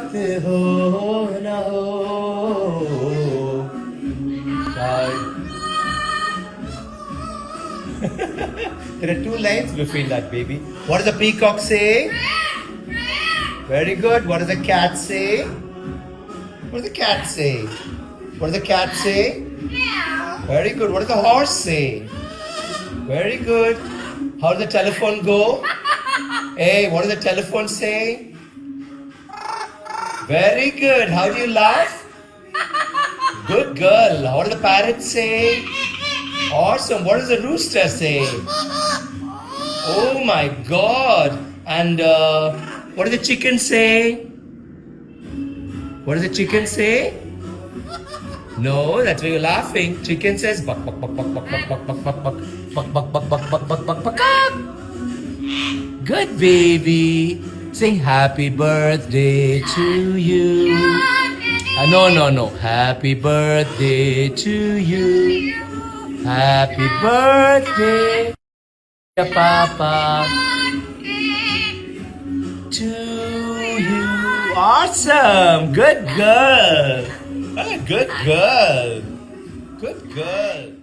वक्त हो न हो There are two lines between that, baby. What does the peacock say? Very good. What does the cat say? What does the cat say? What does the cat say? Very good. What does the horse say? Very good. How does the telephone go? Hey, what does the telephone say? Very good. How do you laugh? Good girl. What does the parrot say? Awesome. What does the rooster say? Oh my God. And what does the chicken say? What does the chicken say? No, that's why you're laughing. Chicken says buck buck buck buck buck buck buck buck buck buck buck buck buck buck buck buck buck. Good baby. Sing happy birthday to you. No. Happy birthday to you. Happy birthday, Papa. To you. Awesome. Good girl. Good girl. Good girl.